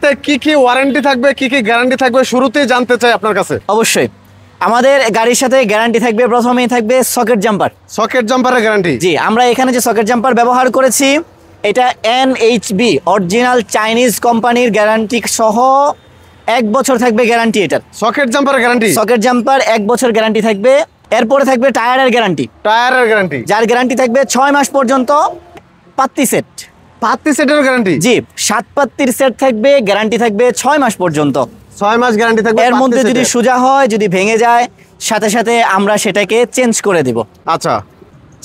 সাথে কি কি ওয়ারেন্টি থাকবে, কি কি গ্যারান্টি থাকবে শুরুতেই জানতে চাই আপনার কাছে। অবশ্যই আমাদের গাড়ির সাথে গ্যারান্টি থাকবে, প্রথমেই থাকবে সকেট জাম্পার। সকেট জাম্পারের গ্যারান্টি? জি, আমরা এখানে যে সকেট জাম্পার ব্যবহার করেছি এটা NHB অরিজিনাল চাইনিজ কোম্পানির গ্যারান্টি সহ 1 বছর থাকবে গ্যারান্টি। এটার সকেট জাম্পারের গ্যারান্টি? সকেট জাম্পার 1 বছর গ্যারান্টি থাকবে। এরপরে থাকবে টায়ারের গ্যারান্টি। টায়ারের গ্যারান্টি? যার গ্যারান্টি থাকবে 6 মাস পর্যন্ত। পাত্তি সেট? পাত্তি সেটের গ্যারান্টি? জি, 7 পাত্তির সেট থাকবে, গ্যারান্টি থাকবে 6 মাস পর্যন্ত। 6 মাস গ্যারান্টি থাকবে। এর মধ্যে যদি সোজা হয়, যদি ভেঙে যায়, সাথে সাথে আমরা সেটাকে চেঞ্জ করে দেব। আচ্ছা।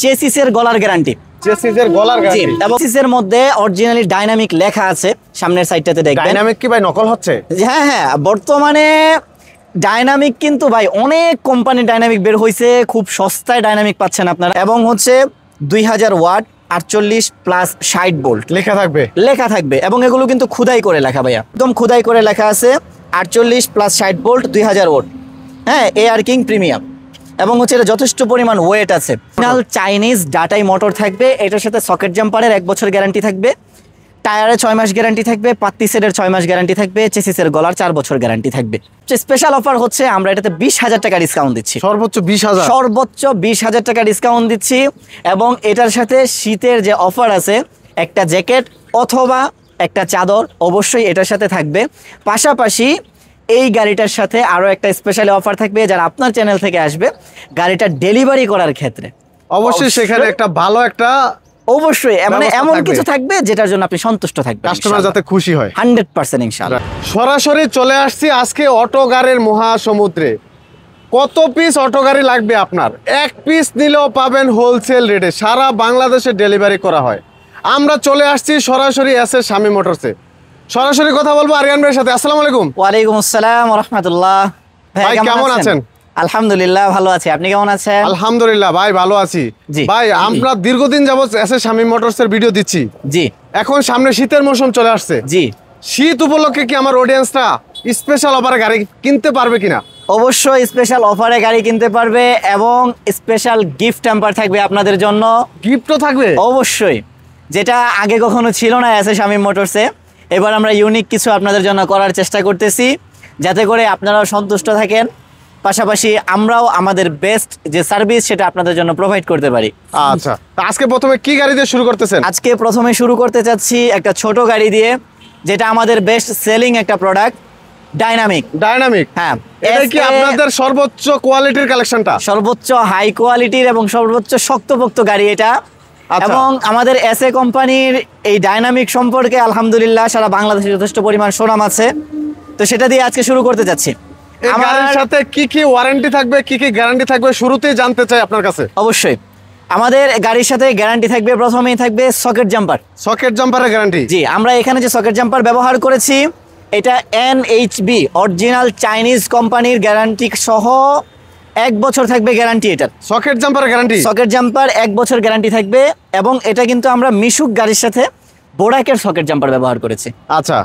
চেসিসের গলার গ্যারান্টি? চেসিসের গলার গ্যারান্টি? এবং চেসিসের মধ্যে অরিজিনালি ডাইনামিক লেখা আছে, সামনের সাইডটাতে দেখবেন। ডাইনামিক কি ভাই নকল হচ্ছে? হ্যাঁ হ্যাঁ, বর্তমানে ডাইনামিক কিন্তু ভাই অনেক কোম্পানি ডাইনামিক বের হয়েছে, খুব সস্তায় ডাইনামিক পাচ্ছেন আপনারা। এবং হচ্ছে 2000 ওয়াট 48 প্লাস 60 ভোল্ট লেখা থাকবে। লেখা থাকবে, এবং এগুলো কিন্তু খোদাই করে লেখা ভাইয়া, একদম খোদাই করে লেখা আছে 48 প্লাস 60 ভোল্ট 2000 ওয়াট। হ্যাঁ, এয়ার কিং প্রিমিয়াম। এবং হচ্ছে এটা যথেষ্ট পরিমাণ ওয়েট আছে। অরিজিনাল চাইনিজ ডাটাই মোটর থাকবে, এটার সাথে সকেট জাম্পারের 1 বছর গ্যারান্টি থাকবে, টায়ারে 6 মাস গ্যারান্টি থাকবে, পাত্তি সেটের 6 মাস গ্যারান্টি থাকবে, চেসিসের গলার 4 বছর গ্যারান্টি থাকবে। স্পেশাল অফার হচ্ছে আমরা এটাতে 20,000 টাকা ডিসকাউন্ট দিচ্ছি। সর্বোচ্চ 20,000? সর্বোচ্চ 20,000 টাকা ডিসকাউন্ট দিচ্ছি। এবং এটার সাথে শীতের যে অফার আছে, একটা জ্যাকেট অথবা একটা চাদর অবশ্যই এটার সাথে থাকবে। পাশাপাশি এই গাড়িটার সাথে আরো একটা স্পেশাল অফার থাকবে, যারা আপনার চ্যানেল থেকে আসবে গাড়িটা ডেলিভারি করার ক্ষেত্রে অবশ্যই সেখানে একটা ভালো একটা অবশ্যই মানে এমন কিছু থাকবে যেটার জন্য আপনি সন্তুষ্ট থাকবেন, কাস্টমার যাতে খুশি হয় 100% ইনশাআল্লাহ। সরাসরি চলে আসছি আজকে অটো গাড়ির মহাসমুদ্রে। কত পিস অটো গাড়ি লাগবে আপনার? 1 পিস নিলেও পাবেন হোলসেল রেটে, সারা বাংলাদেশে ডেলিভারি করা হয়। আমরা চলে আসছি সরাসরি এসএ শামীম মোটরসে। সরাসরি কথা বলবো আরিয়ান ভাইয়ের সাথে। আসসালামু আলাইকুম। ওয়ালাইকুম আসসালাম ওয়া রাহমাতুল্লাহ। ভাই কেমন আছেন? আলহামদুলিল্লাহ ভালো আছি, আপনি কেমন আছেন? আলহামদুলিল্লাহ ভাই ভালো আছি। ভাই আমরা দীর্ঘদিন যাবত এসএ শামীম মোটরসের ভিডিও দিচ্ছি। জি। এখন সামনে শীতের মৌসুম চলে আসছে। জি। শীত উপলক্ষে কি আমার অডিয়েন্সরা স্পেশাল অফারে গাড়ি কিনতে পারবে কিনা? অবশ্যই স্পেশাল অফারে গাড়ি কিনতে পারবে, এবং স্পেশাল গিফট হ্যাম্পার থাকবে আপনাদের জন্য। গিফটও থাকবে? অবশ্যই, যেটা আগে কখনো ছিল না এসএ শামীম মোটরসে। এবার আমরা ইউনিক কিছু আপনাদের জন্য করার চেষ্টা করতেছি, যাতে করে আপনারাও সন্তুষ্ট থাকেন, পাশাপাশি আমরাও আমাদের বেস্ট যে সার্ভিস সেটা আপনাদের জন্য প্রোভাইড করতে পারি। আচ্ছা, আজকে প্রথমে কি গাড়ি দিয়ে শুরু করতেছেন? আজকে প্রথমে শুরু করতে চাচ্ছি একটা ছোট গাড়ি দিয়ে, যেটা আমাদের বেস্ট সেলিং একটা প্রোডাক্ট, ডাইনামিক। ডাইনামিক? হ্যাঁ। এটা কি আপনাদের সর্বোচ্চ কোয়ালিটির কালেকশনটা? সর্বোচ্চ হাই কোয়ালিটির এবং সর্বোচ্চ শক্তপোক্ত গাড়ি এটা। এবং আমাদের এসএ কোম্পানির এই ডাইনামিক সম্পর্কে আলহামদুলিল্লাহ সারা বাংলাদেশে যথেষ্ট পরিমাণ সুনাম আছে, তো সেটা দিয়ে আজকে শুরু করতে যাচ্ছি। এই গাড়ির সাথে কি কি ওয়ারেন্টি থাকবে, কি কি গ্যারান্টি থাকবে শুরুতেই জানতে চাই আপনার কাছে। অবশ্যই আমাদের গাড়ির সাথে গ্যারান্টি থাকবে, প্রথমেই থাকবে সকেট জাম্পার। সকেট জাম্পারের গ্যারান্টি? জি, আমরা এখানে যে সকেট জাম্পার ব্যবহার করেছি এটা NHB অরিজিনাল চাইনিজ কোম্পানির গ্যারান্টি সহ 1 বছর থাকবে গ্যারান্টি। এটার সকেট জাম্পারের গ্যারান্টি? সকেট জাম্পার 1 বছর গ্যারান্টি থাকবে, এবং এটা কিন্তু আমরা মিশুক গাড়ির সাথে বোরাকের সকেট জাম্পার ব্যবহার করেছি। আচ্ছা।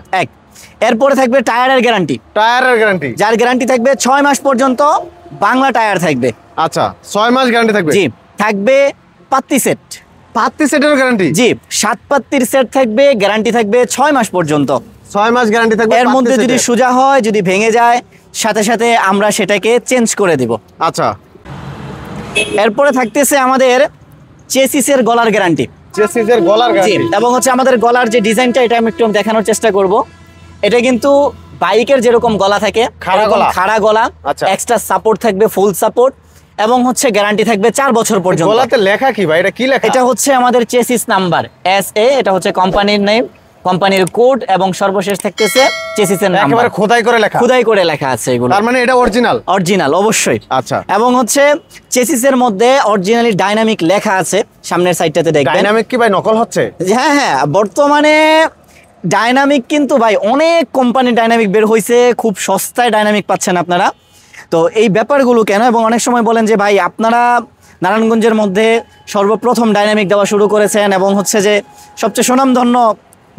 এরপরে থাকবে টায়ারের গ্যারান্টি। টায়ারের গ্যারান্টি? যার গ্যারান্টি থাকবে 6 মাস পর্যন্ত, বাংলা টায়ার থাকবে। আচ্ছা, 6 মাস গ্যারান্টি থাকবে? জি। থাকবে পাত্তি সেট। পাত্তি সেটের গ্যারান্টি? জি, 7 পাত্তির সেট থাকবে, গ্যারান্টি থাকবে 6 মাস পর্যন্ত। 6 মাস গ্যারান্টি থাকবে। এর মধ্যে যদি সোজা হয়, যদি ভেঙে যায়, সাথে সাথে আমরা সেটাকে চেঞ্জ করে দেব। আচ্ছা। এরপরে থাকতেছে আমাদের চেসিসের গলার গ্যারান্টি। চেসিসের গলার গ্যারান্টি? এবং হচ্ছে আমাদের গলার যে ডিজাইনটা, এটা আমি একটু দেখানোর চেষ্টা করব। এটা কিন্তু বাইকের যেরকম গলা থাকে, খাড়া গলা, এক্সট্রা সাপোর্ট থাকবে, ফুল সাপোর্ট, এবং হচ্ছে গ্যারান্টি থাকবে 4 বছর পর্যন্ত। গলাতে লেখা কি ভাই, এটা কি লেখা? এটা হচ্ছে আমাদের চেসিস নাম্বার SA, এটা হচ্ছে কোম্পানির নেম, কোম্পানির কোড, এবং সর্বশেষ থাকতেছে চেসিসের নাম্বার। একেবারে খোদাই করে লেখা আছে এগুলো। তার মানে এটা অরিজিনাল? অরিজিনাল অবশ্যই। আচ্ছা। এবং হচ্ছে চেসিসের মধ্যে অরিজিনালি ডাইনামিক লেখা আছে, সামনের সাইডটাতে দেখবেন। ডাইনামিক কি ভাই নকল হচ্ছে? হ্যাঁ হ্যাঁ, বর্তমানে ডাইনামিক কিন্তু ভাই অনেক কোম্পানি ডাইনামিক বের হয়েছে, খুব সস্তায় ডাইনামিক পাচ্ছেন আপনারা। তো এই ব্যাপারগুলো কেন, এবং অনেক সময় বলেন যে ভাই আপনারা নারায়ণগঞ্জের মধ্যে সর্বপ্রথম ডাইনামিক দেওয়া শুরু করেছেন, এবং হচ্ছে যে সবচেয়ে সুনামধন্য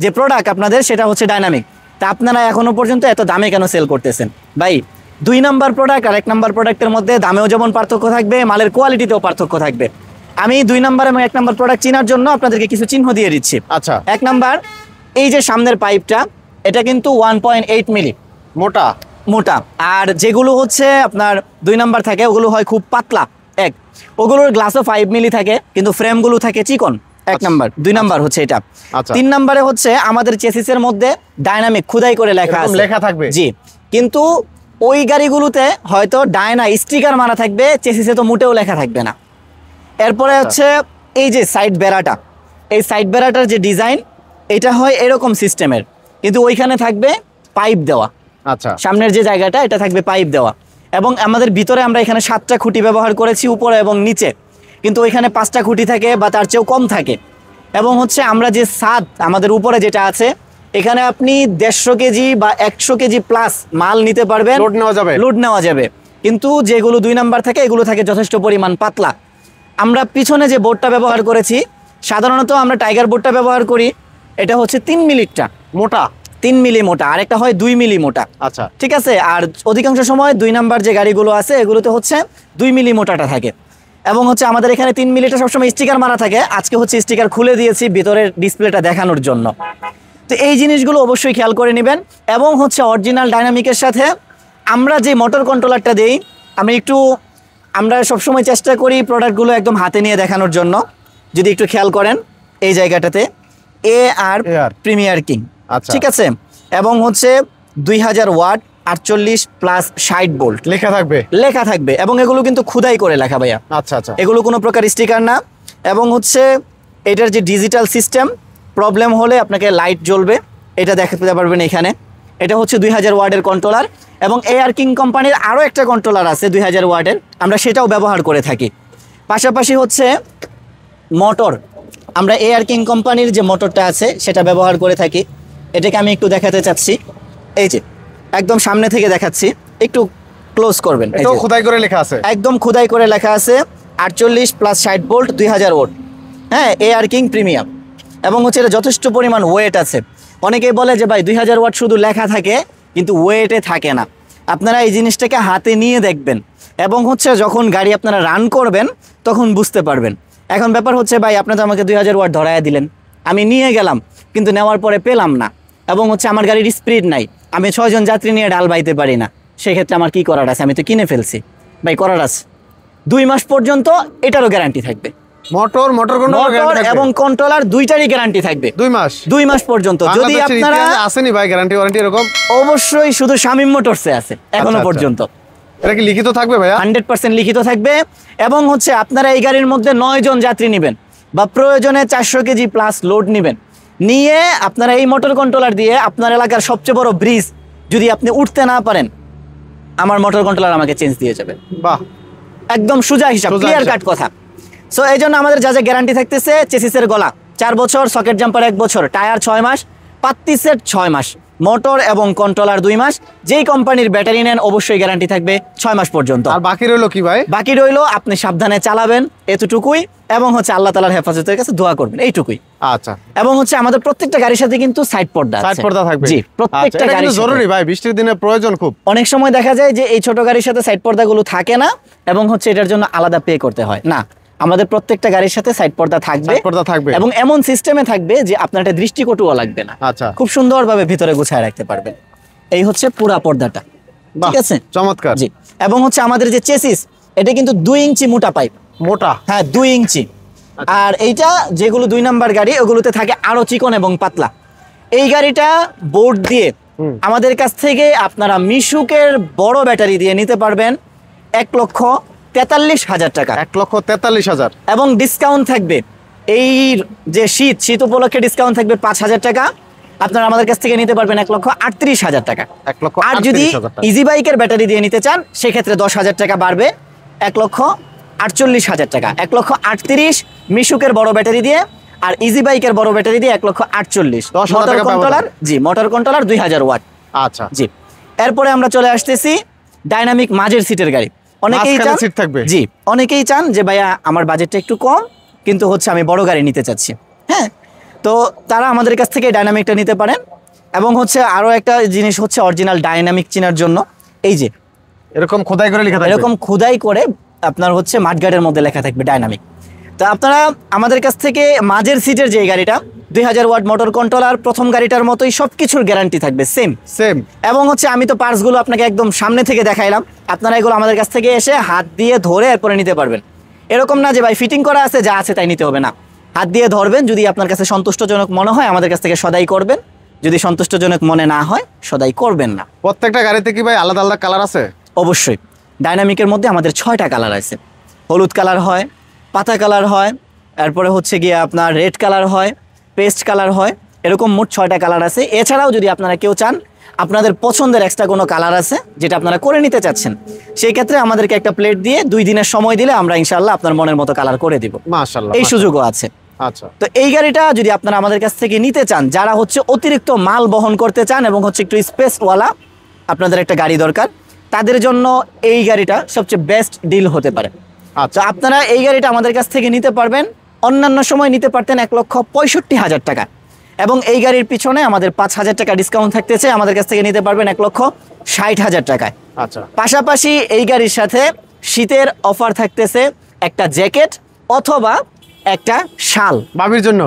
যে প্রোডাক্ট আপনাদের সেটা হচ্ছে ডাইনামিক, তা আপনারা এখনো পর্যন্ত এত দামে কেন সেল করতেছেন? ভাই 2 নাম্বার প্রোডাক্ট আর 1 নাম্বার প্রোডাক্টের মধ্যে দামেও যেমন পার্থক্য থাকবে, মালের কোয়ালিটিতেও পার্থক্য থাকবে। আমি 2 নাম্বার এবং 1 নাম্বার প্রোডাক্ট চেনার জন্য আপনাদেরকে কিছু চিহ্ন দিয়ে দিচ্ছি। আচ্ছা। 1 নাম্বার, এই যে সামনের পাইপটা, এটা কিন্তু 1.8 মিলি মোটা। মোটা। আর যেগুলো হচ্ছে আপনার 2 নাম্বার থাকে ওগুলো হয় খুব পাতলা। ওগুলোর গ্লাসও 5 মিলি থাকে, কিন্তু ফ্রেমগুলো থাকে চিকন। 1 নাম্বার। 2 নাম্বার হচ্ছে এটা। 3 নাম্বারে হচ্ছে আমাদের চেসিসের মধ্যে ডাইনামিক খোদাই করে লেখা আছে, লেখা থাকবে। জি, কিন্তু ওই গাড়িগুলোতে হয়তো ডায়না স্টিকার মারা থাকবে, চেসিসে তো মোটেও লেখা থাকবে না। এরপরে হচ্ছে এই যে সাইড বেড়াটা, এই সাইড বেড়াটার যে ডিজাইন এটা হয় এরকম সিস্টেমের, কিন্তু ওইখানে থাকবে পাইপ দেওয়া। আচ্ছা, সামনের যে জায়গাটা এটা থাকবে পাইপ দেওয়া। এবং আমাদের ভিতরে আমরা এখানে 7টা খুঁটি ব্যবহার করেছি উপরে এবং নিচে, কিন্তু ওইখানে 5টা খুঁটি থাকে বা তার চেয়েও কম থাকে। এবং হচ্ছে আমরা যে ছাদ আমাদের উপরে যেটা আছে, এখানে আপনি 150 কেজি বা 100 কেজি প্লাস মাল নিতে পারবেন, লোড নেওয়া যাবে। কিন্তু যেগুলো 2 নাম্বার থাকে এগুলো থাকে যথেষ্ট পরিমাণ পাতলা। আমরা পিছনে যে বোর্ডটা ব্যবহার করেছি, সাধারণত আমরা টাইগার বোর্ডটা ব্যবহার করি, এটা হচ্ছে 3 মিলিটা মোটা, 3 মিলি মোটা, আর একটা হয় 2 মিলি মোটা। আচ্ছা, ঠিক আছে। আর অধিকাংশ সময় 2 নাম্বার যে গাড়িগুলো আছে এগুলোতে হচ্ছে 2 মিলি মোটাটা থাকে। এবং হচ্ছে আমাদের এখানে 3 মিলিটা সবসময় স্টিকার মারা থাকে। আজকে হচ্ছে স্টিকার খুলে দিয়েছি ভিতরের ডিসপ্লেটা দেখানোর জন্য। তো এই জিনিসগুলো অবশ্যই খেয়াল করে নেবেন। এবং হচ্ছে অরিজিনাল ডাইনামিকের সাথে আমরা যে মোটর কন্ট্রোলারটা দেই, আমরা সবসময় চেষ্টা করি প্রোডাক্টগুলো একদম হাতে নিয়ে দেখানোর জন্য। যদি একটু খেয়াল করেন এই জায়গাটাতে AR প্রিমিয়ার কিং, ঠিক আছে। এবং হচ্ছে 2000 ওয়াট 48 প্লাস 60 ভোল্ট লেখা থাকবে এবং এগুলো কিন্তু খোদাই করে লেখা ভাইয়া। আচ্ছা, এগুলো কোনো প্রকার স্টিকার না। এবং হচ্ছে এটার যে ডিজিটাল সিস্টেম, প্রবলেম হলে আপনাকে লাইট জ্বলবে, এটা দেখাতে পারবেন এখানে। এটা হচ্ছে 2000 ওয়াটের কন্ট্রোলার। এবং AR কিং কোম্পানির আরও একটা কন্ট্রোলার আছে 2000 ওয়াটের, আমরা সেটাও ব্যবহার করে থাকি। পাশাপাশি হচ্ছে মোটর, আমরা AR কিং কোম্পানির যে মোটরটা আছে সেটা ব্যবহার করে থাকি। এটাকে আমি একটু দেখাতে চাচ্ছি, এই যে একদম সামনে থেকে দেখাচ্ছি, একটু ক্লোজ করবেন। এটাও খোদাই করে লেখা আছে, একদম খোদাই করে লেখা আছে 48 প্লাস 60 ভোল্ট 2000 ওয়াট, হ্যাঁ, AR কিং প্রিমিয়াম। এবং হচ্ছে এটা যথেষ্ট পরিমাণ ওয়েট আছে। অনেকেই বলে যে ভাই 2000 ওয়াট শুধু লেখা থাকে কিন্তু ওয়েটে থাকে না। আপনারা এই জিনিসটাকে হাতে নিয়ে দেখবেন এবং হচ্ছে যখন গাড়ি আপনারা রান করবেন তখন বুঝতে পারবেন। এখন ব্যাপার হচ্ছে ভাই আপনি তো আমাকে 2000 ওয়াট ধরায় দিলেন, আমি নিয়ে গেলাম কিন্তু নেওয়ার পরে পেলাম না, এবং হচ্ছে আমার গাড়ির স্পিড নাই, আমি 6 জন যাত্রী নিয়ে ডাল বাইতে পারি না, সেক্ষেত্রে আমার কি করার আছে? আমি তো কিনে ফেলছি ভাই, করার আছে 2 মাস পর্যন্ত এটারও গ্যারান্টি থাকবে। মোটর এবং কন্ট্রোলার দুইটারই গ্যারান্টি থাকবে 2 মাস পর্যন্ত। যদি আপনারা আসেনি ভাই গ্যারান্টি ওয়ারেন্টি এরকম? অবশ্যই শুধু শামীম মোটরসে আছে এখনো পর্যন্ত। এটা কি লিখিত থাকবে ভাইয়া? 100% লিখিত থাকবে। এবং হচ্ছে আপনারা এই গাড়ির মধ্যে 9 জন যাত্রী নেবেন বা প্রয়োজনে 400 কেজি প্লাস লোড নেবেন, নিয়ে আপনারা এই মোটর কন্ট্রোলার দিয়ে আপনার এলাকার সবচেয়ে বড় ব্রিজ যদি আপনি উঠতে না পারেন, আমার মোটর কন্ট্রোলার আমাকে চেঞ্জ দিয়ে যাবে। বাহ, একদম সোজা হিসাব, ক্লিয়ার কাট কথা। সো এই জন্য আমাদের যা যা গ্যারান্টি থাকতেছে, চেসিসের গলা 4 বছর, সকেট জাম্পার 1 বছর, টায়ার 6 মাস, পাত্তি সেট 6 মাস, মোটর এবং কন্ট্রোলার 2 মাস। যেই কোম্পানির ব্যাটারি নেন অবশ্যই গ্যারান্টি থাকবে 6 মাস পর্যন্ত। আর বাকি রইলো কি ভাই? বাকি রইলো আপনি সাবধানে চালাবেন, এতটুকুই, এবং হচ্ছে আল্লাহ তাআলার হেফাজতের কাছে দোয়া করবেন, এইটুকুই। আচ্ছা। এবং হচ্ছে আমাদের প্রত্যেকটা গাড়ির সাথে কিন্তু সাইড পর্দা আছে। সাইড পর্দা থাকবে? জি, প্রত্যেকটা গাড়ির সাথে জরুরি ভাই, বৃষ্টির দিনে প্রয়োজন খুব। অনেক সময় দেখা যায় যে এই ছোট গাড়ির সাথে সাইড পর্দাগুলো থাকে না এবং হচ্ছে এটার জন্য আলাদা পে করতে হয়। না, আমাদের প্রত্যেকটা গাড়ির সাথে সাইড পর্দা থাকবে এবং এমন সিস্টেমে থাকবে যে আপনার একটা দৃষ্টিকটুও লাগবে না। আচ্ছা, খুব সুন্দরভাবে ভিতরে গুছায় রাখতে পারবেন। এই হচ্ছে পুরা পর্দাটা, ঠিক আছে, চমৎকার। জি। এবং হচ্ছে আমাদের যে চেসিস, এটা কিন্তু 2 ইঞ্চি মোটা পাইপ, মোটা, হ্যাঁ 2 ইঞ্চি। আর এইটা যেগুলো 2 নাম্বার গাড়ি ওগুলোতে থাকে আরো চিকন এবং পাতলা। এই গাড়িটা বোর্ড দিয়ে আমাদের কাছ থেকে আপনারা মিশুকের বড় ব্যাটারি দিয়ে নিতে পারবেন 1,43,000 টাকা। 1,43,000। এবং ডিসকাউন্ট থাকবে, এই যে শীত উপলক্ষে ডিসকাউন্ট থাকবে 5,000 টাকা। আপনারা আমাদের কাছ থেকে নিতে পারবেন 1,38,000 টাকা। আর যদি ইজি বাইকের ব্যাটারি দিয়ে নিতে চান সেক্ষেত্রে 10,000 টাকা বাড়বে, 1,48,000 টাকা। 1,38,000 মিশুকের বড় ব্যাটারি দিয়ে, আর ইজি বাইকের বড় ব্যাটারি দিয়ে 1,48,000। মোটর কন্ট্রোলার, জি, মোটর কন্ট্রোলার 2000 ওয়াট। আচ্ছা, জি। এরপরে আমরা চলে আসতেছি ডাইনামিক মাঝের সিটের গাড়ি। অনেকেই চান, জি, অনেকেই চান যে ভাইয়া আমার বাজেটটা একটু কম কিন্তু হচ্ছে আমি বড় গাড়ি নিতে চাচ্ছি, হ্যাঁ, তো তারা আমাদের কাছ থেকে ডাইনামিকটা নিতে পারেন। এবং হচ্ছে আরো একটা জিনিস হচ্ছে অরিজিনাল ডাইনামিক চেনার জন্য, এই যে এরকম খোদাই করে লেখা থাকবে, এরকম খোদাই করে আপনার হচ্ছে মাঠগার্ডের মধ্যে লেখা থাকবে ডাইনামিক। তো আপনারা আমাদের কাছ থেকে মাঝের সিটের যে গাড়িটা 2000 ওয়াট মোটর কন্ট্রোলার, প্রথম গাড়িটার মতোই সবকিছুর গ্যারান্টি থাকবে সেম। এবং হচ্ছে আমি তো পার্টসগুলো আপনাকে একদম সামনে থেকে দেখাইলাম, আপনারা এগুলো আমাদের কাছ থেকে এসে হাত দিয়ে ধরে এরপরে নিতে পারবেন। এরকম না যে ভাই ফিটিং করা আছে যা আছে তাই নিতে হবে, না, হাত দিয়ে ধরবেন, যদি আপনার কাছে সন্তুষ্টজনক মনে হয় আমাদের কাছ থেকে সদাই করবেন, যদি সন্তুষ্টজনক মনে না হয় সদাই করবেন না। প্রত্যেকটা গাড়িতে কি ভাই আলাদা আলাদা কালার আছে? অবশ্যই। ডাইনামিকের মধ্যে আমাদের 6টা কালার আছে, হলুদ কালার হয়, পাতা কালার হয়, এরপরে হচ্ছে গিয়ে আপনার রেড কালার হয়, পেস্ট কালার হয়, এরকম মোট 6টা কালার আছে। এছাড়াও যদি আপনারা কেউ চান আপনাদের পছন্দের এক্সট্রা কোনো কালার আছে যেটা আপনারা করে নিতে চাচ্ছেন, সেই ক্ষেত্রে আমাদেরকে একটা প্লেট দিয়ে 2 দিনের সময় দিলে আমরা ইনশাআল্লাহ আপনার মনের মতো কালার করে দিব। মাশাআল্লাহ, এই সুযোগও আছে। আচ্ছা, তো এই গাড়িটা যদি আপনারা আমাদের কাছ থেকে নিতে চান, যারা হচ্ছে অতিরিক্ত মাল বহন করতে চান এবং হচ্ছে একটু স্পেসওয়ালা আপনাদের একটা গাড়ি দরকার, তাদের জন্য এই গাড়িটা সবচেয়ে বেস্ট ডিল হতে পারে। আচ্ছা, তো আপনারা এই গাড়িটা আমাদের কাছ থেকে নিতে পারবেন, অন্যান্য সময় নিতে পারতেন 1,65,000 টাকা, এবং এই গাড়ির পিছনে আমাদের 5,000 টাকা ডিসকাউন্ট থাকতেছে, আমাদের কাছ থেকে নিতে পারবেন 1,60,000 টাকায়। আচ্ছা, পাশাপাশি এই গাড়ির সাথে শীতের অফার থাকতেছে একটা জ্যাকেট অথবা একটা শাল ভাবির জন্য।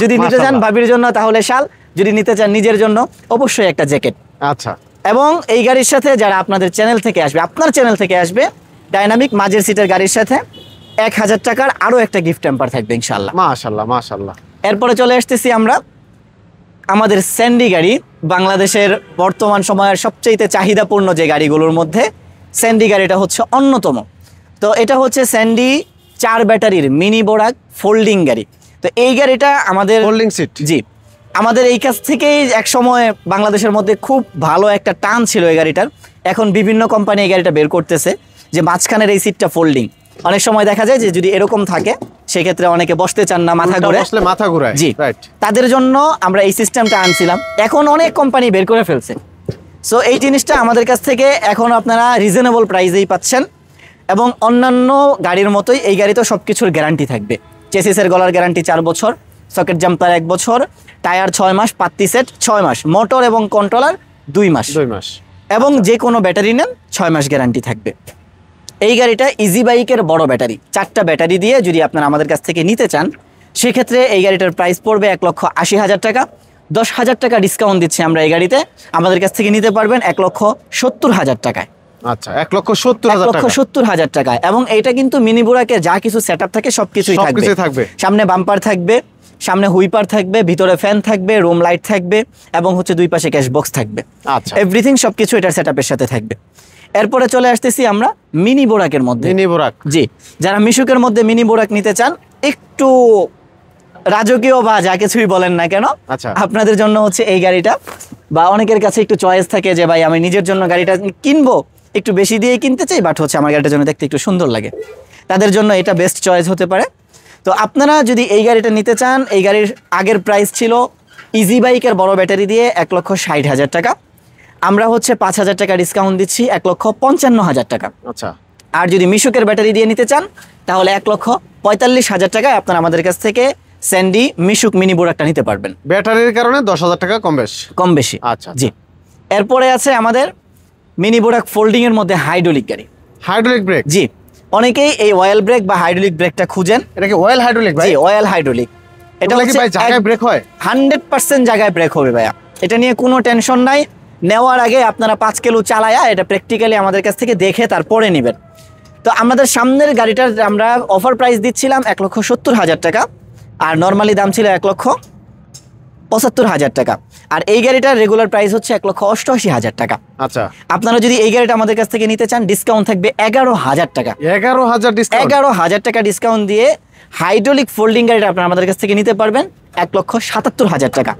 যদি নিতে চান ভাবির জন্য তাহলে শাল, যদি নিতে চান নিজের জন্য অবশ্যই একটা জ্যাকেট। আচ্ছা, এবং এই গাড়ির সাথে যারা আপনাদের চ্যানেল থেকে আসবে, আপনার চ্যানেল থেকে আসবে, ডাইনামিক মাঝের সিটের গাড়ির সাথে 1,000 টাকার আরো একটা গিফট ট্যাম্পার থাকবে ইনশাআল্লাহ। মাশাআল্লাহ, মাশাআল্লাহ। এরপরে চলে আসতেছি আমরা আমাদের স্যান্ডি গাড়ি, বাংলাদেশের বর্তমান সময়ের সবচেয়ে চাহিদাপূর্ণ যে গাড়িগুলোর মধ্যে স্যান্ডি গাড়িটা হচ্ছে অন্যতম। তো এটা হচ্ছে স্যান্ডি 4 ব্যাটারির মিনি বোরাক ফোল্ডিং গাড়ি। তো এই গাড়িটা আমাদের ফোল্ডিং সিট, জি, আমাদের এই কাছ থেকেই এক সময় বাংলাদেশের মধ্যে খুব ভালো একটা টান ছিল এই গাড়িটার। এখন বিভিন্ন কোম্পানি এই গাড়িটা বের করতেছে যে মাঝখানের এই সিটটা ফোল্ডিং। অনেক সময় দেখা যায় যে যদি এরকম থাকে সেক্ষেত্রে অনেকে বসতে চান না, মাথা ঘুরে। জি, তাদের জন্য আমরা এই সিস্টেমটা আনছিলাম, এখন অনেক কোম্পানি বের করে ফেলছে। সো এই জিনিসটা আমাদের কাছ থেকে এখন আপনারা রিজনেবল প্রাইসেই পাচ্ছেন, এবং অন্যান্য গাড়ির মতোই এই গাড়িতেও সব কিছুর গ্যারান্টি থাকবে। চেসিসের গলার গ্যারান্টি 4 বছর, সকেট জাম্পার 1 বছর, টায়ার 6 মাস, পাত্তি সেট 6 মাস, মোটর এবং কন্ট্রোলার 2 মাস, এবং যে কোনো ব্যাটারি নেন 6 মাস গ্যারান্টি থাকবে। এই গাড়িটা ইজি বাইকের বড় ব্যাটারি, 4টা ব্যাটারি দিয়ে যদি আপনারা আমাদের কাছ থেকে নিতে চান, সেক্ষেত্রে এই গাড়িটার প্রাইস পড়বে 1,80,000 টাকা। 10,000 টাকা ডিসকাউন্ট দিচ্ছি আমরা এই গাড়িতে, আমাদের কাছ থেকে নিতে পারবেন 1,70,000 টাকায়। আচ্ছা, 1,70,000 টাকায়। এবং এটা কিন্তু মিনি বুরাকে যা কিছু সেটআপ থাকে সবকিছুই থাকবে। সামনে বাম্পার থাকবে, সামনে হুইপার থাকবে, ভিতরে ফ্যান থাকবে, রুম লাইট থাকবে, এবং হচ্ছে 2 পাশে ক্যাশ বক্স থাকবে। আচ্ছা, এভরিথিং সবকিছু এটার সেটআপের সাথে থাকবে। এরপরে চলে আসতেছি আমরা মিনি বোরাকের মধ্যে। জি, যারা মিশুকের মধ্যে মিনি বোরাক নিতে চান, একটু রাজকীয় বা যা কিছুই বলেন না কেন, আপনাদের জন্য হচ্ছে এই গাড়িটা। বা অনেকের কাছে একটু চয়েস থাকে যে ভাই আমি নিজের জন্য গাড়িটা কিনবো, একটু বেশি দিয়ে কিনতে চাই, বাট হচ্ছে আমার গাড়িটার জন্য দেখতে একটু সুন্দর লাগে, তাদের জন্য এটা বেস্ট চয়েস হতে পারে। তো আপনারা যদি এই গাড়িটা নিতে চান, এই গাড়ির আগের প্রাইস ছিল ইজি বাইকের বড় ব্যাটারি দিয়ে 1,60,000 টাকা, আমরা হচ্ছে 5,000 টাকা ডিসকাউন্ট দিচ্ছি 1,55,000 টাকা। আচ্ছা, আর যদি মিশুকের ব্যাটারি দিয়ে নিতে চান তাহলে 1,45,000 টাকায় আপনারা আমাদের কাছ থেকে স্যান্ডি মিশুক মিনি বোরাকটা নিতে পারবেন। ব্যাটারির কারণে 10,000 টাকা কম বেশি। আচ্ছা, জি। এরপরে আছে আমাদের মিনি বোরাক ফোল্ডিং এর মধ্যে হাইড্রোলিক গাড়ি, হাইড্রোলিক ব্রেক। জি, অনেকেই এই অয়েল ব্রেক বা হাইড্রোলিক ব্রেকটা খুঁজেন। এটা কি অয়েল হাইড্রোলিক ভাই? জি, অয়েল হাইড্রোলিক। এটা কি ভাই জায়গায় ব্রেক হয়? 100% জায়গায় ব্রেক হবে ভাইয়া, এটা নিয়ে কোনো টেনশন নাই। নেওয়ার আগে আপনারা 5 কিলো চালায়া এটা প্র্যাকটিক্যালি আমাদের কাছ থেকে দেখে তারপরে নেবেন। তো আমাদের সামনের গাড়িটার আমরা অফার প্রাইস দিচ্ছিলাম 1,70,000 টাকা, আর নর্মালি দাম ছিল 1,75,000 টাকা, আর এই গাড়িটার রেগুলার প্রাইস হচ্ছে 1,88,000 টাকা। আচ্ছা, আপনারা যদি এই গাড়িটা আমাদের কাছ থেকে নিতে চান, ডিসকাউন্ট থাকবে 11,000 টাকা। 11,000 টাকা ডিসকাউন্ট দিয়ে হাইড্রোলিক ফোল্ডিং গাড়িটা আপনারা আমাদের কাছ থেকে নিতে পারবেন 1,77,000 টাকা,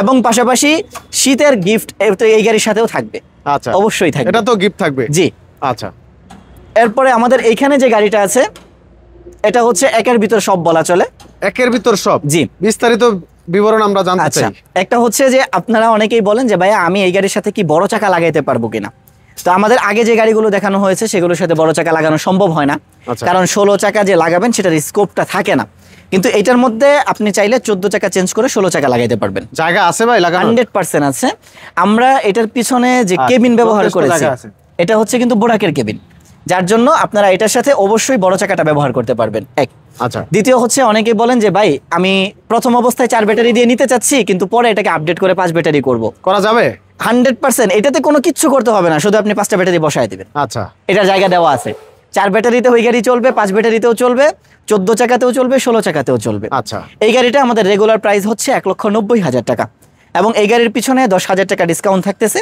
এবং পাশাপাশি শীতের গিফট এই গাড়ির সাথেও থাকবে। আচ্ছা, অবশ্যই থাকবে, এটা তো গিফট থাকবে। জি। আচ্ছা, এরপরে আমাদের এইখানে যে গাড়িটা আছে এটা হচ্ছে একের ভিতর সব বলা চলে। একের ভিতর সব? জি, বিস্তারিত বিবরণ আমরা জানতে চাই। একটা হচ্ছে যে আপনারা অনেকেই বলেন যে ভাইয়া আমি এই গাড়ির সাথে কি বড় চাকা লাগাইতে পারবো কিনা। তো আমাদের আগে যে গাড়িগুলো দেখানো হয়েছে সেগুলোর সাথে বড় চাকা লাগানো সম্ভব হয় না, কারণ 16 চাকা যে লাগাবেন সেটার স্কোপটা থাকে না। কিন্তু এটার মধ্যে আপনি চাইলে 14 চাকা চেঞ্জ করে 16 চাকা লাগাইতে পারবেন। জায়গা আছে ভাই লাগানোর? 100% আছে। আমরা এটার পিছনে যে কেবিন ব্যবহার করেছি এটা হচ্ছে কিন্তু বোরাকের কেবিন। যার জন্য আপনারা এটার সাথে অবশ্যই বড় চাকাটা ব্যবহার করতে পারবেন। এক, আচ্ছা, দ্বিতীয় হচ্ছে অনেকেই বলেন যে ভাই আমি প্রথম অবস্থায় 4 ব্যাটারি দিয়ে নিতে চাচ্ছি, কিন্তু পরে এটাকে আপডেট করে 5 ব্যাটারি করব। করা যাবে? 100%। এটাতে কোনো কিচ্ছু করতে হবে না, শুধু আপনি 5টা ব্যাটারি বসায় দিবেন। আচ্ছা, এটার জায়গা দেওয়া আছে। 4 ব্যাটারিতে ওই গাড়ি চলবে, 5 ব্যাটারিতেও চলবে, 14 চাকাতেও চলবে, 16 চাকাতেও চলবে। আচ্ছা, এই গাড়িটা আমাদের রেগুলার প্রাইস হচ্ছে 1,90,000 টাকা, এবং এই গাড়ির পিছনে 10,000 টাকা ডিসকাউন্ট থাকতেছে।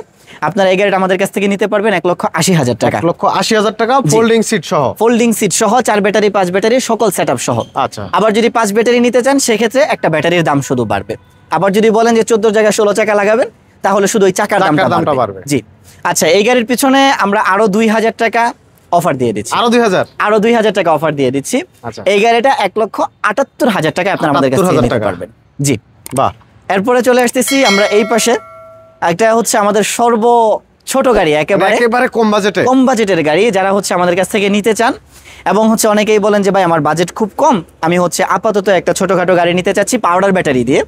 আপনারা এই গাড়িটা আমাদের কাছ থেকে নিতে পারবেন 1,80,000 টাকা। 1,80,000 টাকা ফোল্ডিং সিট সহ? ফোল্ডিং সিট সহ, 4 ব্যাটারি 5 ব্যাটারি সকল সেটআপ সহ। আচ্ছা, আবার যদি 5 ব্যাটারি নিতে চান সেক্ষেত্রে একটা ব্যাটারির দাম শুধু বাড়বে। আবার যদি বলেন যে 14 জায়গায় 16 চাকা লাগাবেন, তাহলে শুধু ওই চাকার দামটা বাড়বে। জি, আচ্ছা, এই গাড়ির পিছনে আমরা আরো 2,000 টাকা অফার দিয়ে দিচ্ছি। আরো 2,000? আরো 2,000 টাকা অফার দিয়ে দিচ্ছি। আচ্ছা, এই গাড়িটা 1,78,000 টাকা আপনারা আমাদের কাছে নিতে পারবেন। জি, বাহ। এরপরে চলে আসতেছি আমরা এই পাশে, একটা হচ্ছে আমাদের সর্ব ছোট গাড়ি, একেবারে কম বাজেটের গাড়ি, যারা হচ্ছে আমাদের কাছ থেকে নিতে চান। এবং হচ্ছে অনেকেই বলেন যে ভাই আমার বাজেট খুব কম, আমি হচ্ছে আপাতত একটা ছোটখাটো গাড়ি নিতে চাচ্ছি পাউডার ব্যাটারি দিয়ে,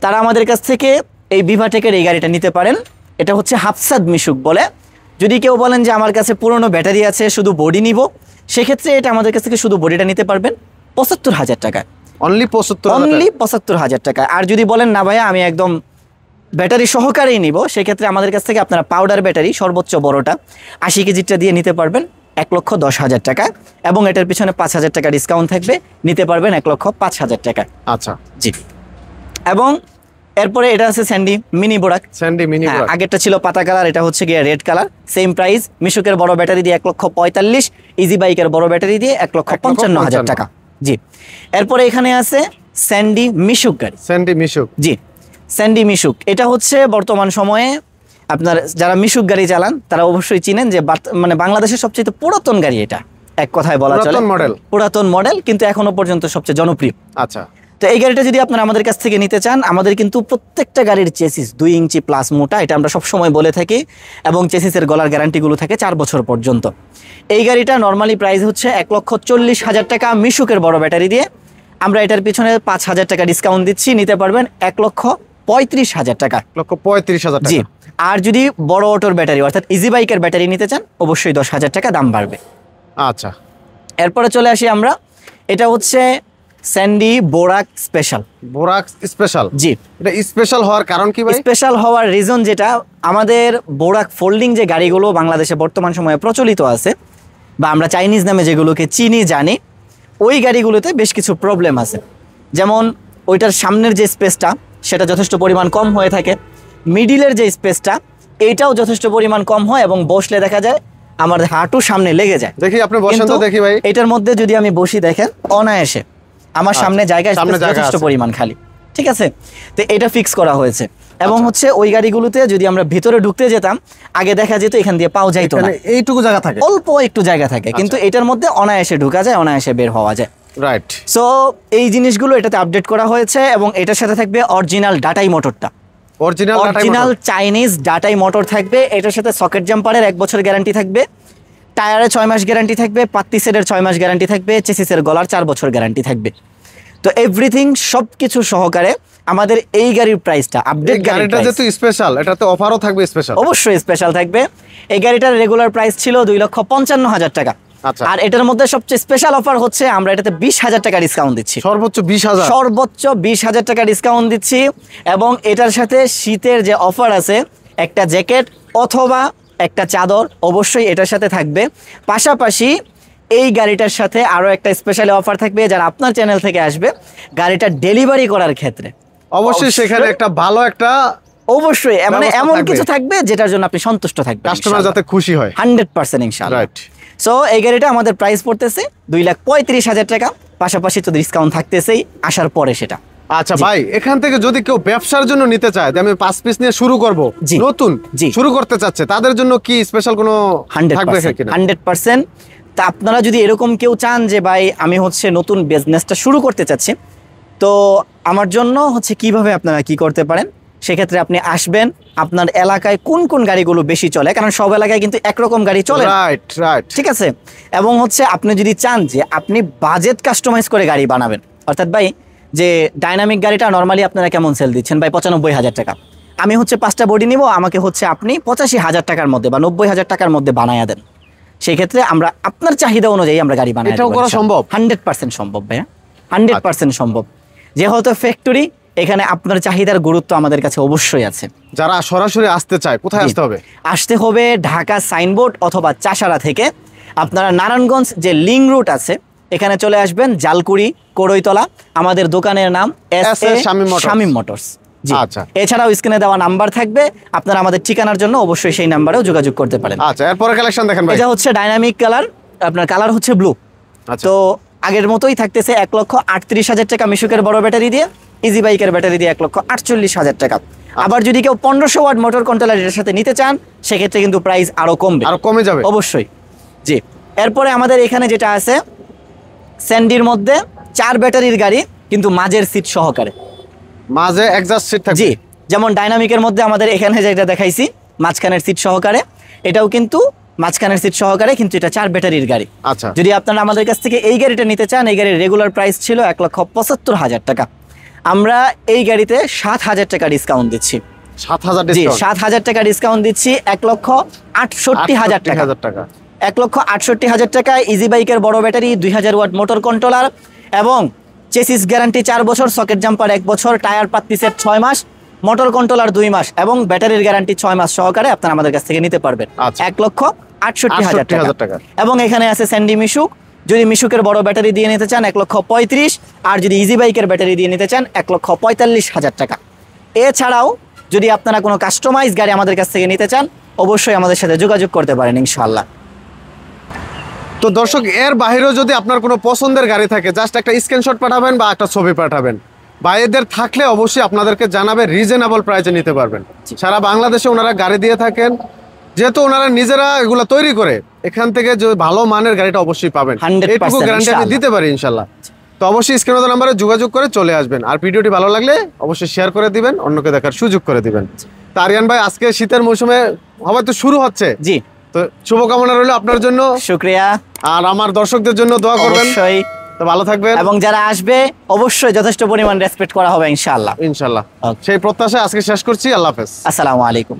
তারা আমাদের কাছ থেকে এই বিভাটেকের এই গাড়িটা নিতে পারেন। এটা হচ্ছে হাফসাদ মিশুক বলে। যদি কেউ বলেন যে আমার কাছে পুরনো ব্যাটারি আছে, শুধু বডি নিব, সেক্ষেত্রে এটা আমাদের কাছ থেকে শুধু বডিটা নিতে পারবেন 75,000 টাকায়। অনলি 75,000 টাকা। আর যদি বলেন না ভাইয়া আমি একদম ব্যাটারি সহকারেই নিব, সেক্ষেত্রে আমাদের কাছ থেকে আপনারা পাউডার ব্যাটারি সর্বোচ্চ বড়টা 80 কেজিটা দিয়ে নিতে পারবেন 1,10,000 টাকা, এবং এটার পিছনে 5,000 টাকা ডিসকাউন্ট থাকবে, নিতে পারবেন 1,05,000 টাকা। আচ্ছা, জি। এবং এরপরে এটা আছে স্যান্ডি মিনি বোরাক। আগেরটা ছিল পাতা কালার, এটা হচ্ছে গিয়ে রেড কালার। সেম প্রাইস, মিশুকের বড় ব্যাটারি দিয়ে 1,45,000, ইজি বাইকের বড় ব্যাটারি দিয়ে 1,55,000 টাকা। জি। এরপরে এখানে আছে স্যান্ডি মিশুক গাড়ি। জি, স্যান্ডি মিশুক। এটা হচ্ছে বর্তমান সময়ে আপনার যারা মিশুক গাড়ি চালান তারা অবশ্যই চিনেন যে মানে বাংলাদেশের সবচেয়ে পুরাতন গাড়ি এটা, এক কথায় বলা চলে পুরাতন মডেল, কিন্তু এখনো পর্যন্ত সবচেয়ে জনপ্রিয়। আচ্ছা, তো এই গাড়িটা যদি আপনারা আমাদের কাছ থেকে নিতে চান, আমাদের কিন্তু প্রত্যেকটা গাড়ির চেসিস 2 ইঞ্চি প্লাস মোটা, এটা আমরা সবসময় বলে থাকি, এবং চেসিসের গলার গ্যারান্টিগুলো থাকে 4 বছর পর্যন্ত। এই গাড়িটা নর্মালি প্রাইস হচ্ছে 1,40,000 টাকা মিশুকের বড় ব্যাটারি দিয়ে। আমরা এটার পিছনে 5,000 টাকা ডিসকাউন্ট দিচ্ছি, নিতে পারবেন 1,35,000 টাকা। 1,35,000 টাকা। জি। আর যদি বড় অটোর ব্যাটারি অর্থাৎ ইজি বাইকের ব্যাটারি নিতে চান, অবশ্যই 10,000 টাকা দাম বাড়বে। আচ্ছা, এরপরে চলে আসি আমরা, এটা হচ্ছে স্যান্ডি বোরাক স্পেশাল। জি। এটা স্পেশাল হওয়ার কারণ কি ভাই? স্পেশাল হওয়ার রিজন যেটা, আমাদের বোরাক ফোল্ডিং যে গাড়িগুলো বাংলাদেশে বর্তমান সময়ে প্রচলিত আছে, বা আমরা চাইনিজ নামে যেগুলোকে চিনি জানি, ওই গাড়িগুলোতে বেশ কিছু প্রবলেম আছে। যেমন ওইটার সামনের যে স্পেসটা সেটা যথেষ্ট পরিমাণ কম হয়ে থাকে, মিডিলের যে স্পেসটা এইটাও যথেষ্ট পরিমাণ কম হয়, এবং বসলে দেখা যায় আমার হাঁটু সামনে লেগে যায়। দেখি আপনি বসেন তো দেখি ভাই। এটার মধ্যে যদি আমি বসি, দেখেন অনায়াসে আমার সামনে জায়গা যথেষ্ট পরিমাণ খালি, ঠিক আছে? তো এটা ফিক্স করা হয়েছে। এবং হচ্ছে ওই গাড়িগুলোতে যদি আমরা ভিতরে ঢুকতে যেতাম, আগে দেখা যেত এখান দিয়ে পাও যাইতো না, এইটুকু জায়গা থাকে, অল্প একটু জায়গা থাকে, কিন্তু এটার মধ্যে অনায়াসে ঢুকা যায়, অনায়াসে বের হওয়া যায়। রাইট। সো এই জিনিসগুলো এটাতে আপডেট করা হয়েছে, এবং এটার সাথে থাকবে অরিজিনাল ডাটাই মোটরটা, অরিজিনাল চাইনিজ ডাটাই মোটর থাকবে। এটার সাথে সকেট জাম্পারের 1 বছর গ্যারান্টি থাকবে, টায়ারে 6 মাস গ্যারান্টি থাকবে, পাত্তি সেটের 6 মাস গ্যারান্টি থাকবে, চেসিসের গলার 4 বছর গ্যারান্টি থাকবে। তো এভরিথিং সবকিছু সহকারে আমাদের এই গাড়ির প্রাইসটা আপডেট, গাড়িটা যেহেতু স্পেশাল, এটাতে অফারও থাকবে স্পেশাল, অবশ্যই স্পেশাল থাকবে। এই গাড়িটার রেগুলার প্রাইস ছিল 2,55,000 টাকা। আচ্ছা। আর এটার মধ্যে সবচেয়ে স্পেশাল অফার হচ্ছে আমরা এটাতে 20,000 টাকা ডিসকাউন্ট দিচ্ছি, সর্বোচ্চ 20,000 টাকা ডিসকাউন্ট দিচ্ছি। এবং এটার সাথে শীতের যে অফার আছে, একটা জ্যাকেট অথবা একটা চাদর অবশ্যই এটার সাথে থাকবে। পাশাপাশি এই গাড়িটার সাথে আরো একটা স্পেশাল অফার থাকবে, যারা আপনার চ্যানেল থেকে আসবে গাড়িটা ডেলিভারি করার ক্ষেত্রে, অবশ্যই সেখানে একটা ভালো একটা অবশ্যই মানে এমন কিছু থাকবে যেটার জন্য আপনি সন্তুষ্ট থাকবেন, কাস্টমার যাতে খুশি হয় 100% ইনশাআল্লাহ। রাইট। সো এই গাড়িটা আমাদের প্রাইস পড়তেছে 2,35,000 টাকা, পাশাপাশি তো ডিসকাউন্ট থাকতেছেই আসার পরে সেটা। আচ্ছা ভাই, এখান থেকে যদি কেউ ব্যবসার জন্য নিতে চায়, যে আমি 5 পিস নিয়ে শুরু করব, নতুন শুরু করতে চাচ্ছে, তাদের জন্য কি স্পেশাল কোনো থাকবে কিনা? 100%। তা আপনারা যদি এরকম কেউ চান যে ভাই আমি হচ্ছে নতুন বিজনেসটা শুরু করতে চাচ্ছি, তো আমার জন্য হচ্ছে কিভাবে আপনারা কি করতে পারেন, সেক্ষেত্রে আপনি আসবেন, আপনার এলাকায় কোন কোন গাড়িগুলো বেশি চলে, কারণ সব এলাকায় কিন্তু একরকম গাড়ি চলে, রাইট, ঠিক আছে? এবং হচ্ছে আপনি যদি চান যে আপনি বাজেট কাস্টমাইজ করে গাড়ি বানাবেন, অর্থাৎ ভাই যে ডাইনামিক গাড়িটা নর্মালি আপনারা কেমন সেল দিচ্ছেন ভাই 95,000 টাকা, আমি হচ্ছে 5টা বডি নিব, আমাকে হচ্ছে আপনি 85,000 টাকার মধ্যে বা 90,000 টাকার মধ্যে বানায়া দেন, সেই ক্ষেত্রে আমরা আপনার চাহিদা অনুযায়ী আমরা গাড়ি বানাই। এটাও করা সম্ভব? 100% সম্ভব ভাইয়া, 100% সম্ভব। যেহেতু ফ্যাক্টরি, এখানে আপনার চাহিদার গুরুত্ব আমাদের কাছে অবশ্যই আছে। যারা সরাসরি আসতে চায় কোথায় আসতে হবে? আসতে হবে ঢাকা সাইনবোর্ড অথবা চাষারা থেকে। আপনারা নারায়ণগঞ্জ যে লিং রুট আছে এখানে চলে আসবেন, জালকুড়ি কোড়ইতলা, আমাদের দোকানের নাম এস এ শামীম মোটরস। আচ্ছা, এছাড়াও স্ক্রিনে দেওয়া নাম্বার থাকবে, আপনারা আমাদের ঠিকানার জন্য অবশ্যই সেই নাম্বারেও যোগাযোগ করতে পারেন। আচ্ছা, এরপরে কালেকশন দেখেন ভাই। এটা হচ্ছে ডাইনামিক কালার, আপনার কালার হচ্ছে ব্লু। আচ্ছা, তো আগের মতোই থাকতেছে 1,38,000 টাকা মিশুকের বড় ব্যাটারি দিয়ে, ইজি বাইকের ব্যাটারি দিয়ে 1,48,000 টাকা। আবার যদি কেউ 1500 ওয়াট মোটর কন্ট্রোলার এর সাথে নিতে চান সেক্ষেত্রে কিন্তু প্রাইস আরো কমবে, আরো কমে যাবে অবশ্যই। জি, এরপরে আমাদের এখানে যেটা আছে স্যান্ডির মধ্যে 4 ব্যাটারির গাড়ি, কিন্তু মাঝের সিট সহকারে, মাঝে এক্সস্ট সিট থাকবে। জি, যেমন ডাইনামিকের মধ্যে আমাদের এখানে যেটা দেখাইছি মাঝখানের সিট সহকারে, এটাও কিন্তু মাঝখানের সিট সহকারে, কিন্তু এটা 4 ব্যাটারির গাড়ি। আচ্ছা, যদি আপনারা আমাদের কাছ থেকে এই গাড়িটা নিতে চান, এই গাড়ির রেগুলার প্রাইস ছিল 1,75,000 টাকা, আমরা এই গাড়িতে 7,000 টাকা ডিসকাউন্ট দিচ্ছি। 7,000 জি, ডিসকাউন্ট? 7,000 টাকা ডিসকাউন্ট দিচ্ছি, 1,68,000 টাকা। 68,000 টাকা। 1,68,000 টাকায় ইজি বাইকের বড় ব্যাটারি, 2000 ওয়াট মোটর কন্ট্রোলার এবং চেসিস গ্যারান্টি 4 বছর, সকেট জাম্পার 1 বছর, টায়ার পাত্তি সেট 6 মাস, মোটর কন্ট্রোলার 2 মাস এবং ব্যাটারির গ্যারান্টি 6 মাস সহকারে আপনারা আমাদের কাছ থেকে নিতে পারবেন। আচ্ছা। 1,68,000 68,000 টাকা। এবং এখানে আছে স্যান্ডি মিশুক, যদি মিশুকের বড় ব্যাটারি দিয়ে নিতে চান 1,35,000, আর যদি ইজি বাইকের ব্যাটারি দিয়ে নিতে চান 1,45,000 টাকা। এছাড়াও যদি আপনারা কোনো কাস্টমাইজ গাড়ি আমাদের কাছ থেকে নিতে চান অবশ্যই আমাদের সাথে যোগাযোগ করতে পারেন ইনশাআল্লাহ। তো দর্শক, এর বাইরেও যদি আপনার কোনো পছন্দের গাড়ি থাকে জাস্ট একটা স্ক্রিনশট পাঠাবেন বা একটা ছবি পাঠাবেন, ভাইদের থাকলে অবশ্যই আপনাদেরকে জানাবে, রিজনেবল প্রাইসে নিতে পারবেন। সারা বাংলাদেশে ওনারা গাড়ি দিয়ে থাকেন, যেহেতু ওনারা নিজেরা এগুলো তৈরি করে, এখান থেকে যে ভালো মানের গাড়িটা অবশ্যই পাবেন, 100% এইটুকু গ্যারান্টি আমি দিতে পারি ইনশাল্লাহ। তো অবশ্যই স্ক্রিনে দেওয়া নাম্বারে যোগাযোগ করে চলে আসবেন, আর ভিডিওটি ভালো লাগলে অবশ্যই শেয়ার করে দিবেন, অন্যকে দেখার সুযোগ করে দিবেন। তো আরিয়ান ভাই, আজকে শীতের মৌসুমে হয়তো শুরু হচ্ছে, জি, তো শুভকামনা রইল আপনার জন্য, শুকরিয়া, আর আমার দর্শকদের জন্য দোয়া করবেন। অবশ্যই। তো ভালো থাকবেন, এবং যারা আসবে অবশ্যই যথেষ্ট পরিমাণ রেসপেক্ট করা হবে ইনশাআল্লাহ। ইনশাল্লাহ। সেই প্রত্যাশায় আজকে শেষ করছি। আল্লাহ হাফেজ। আসসালামু আলাইকুম।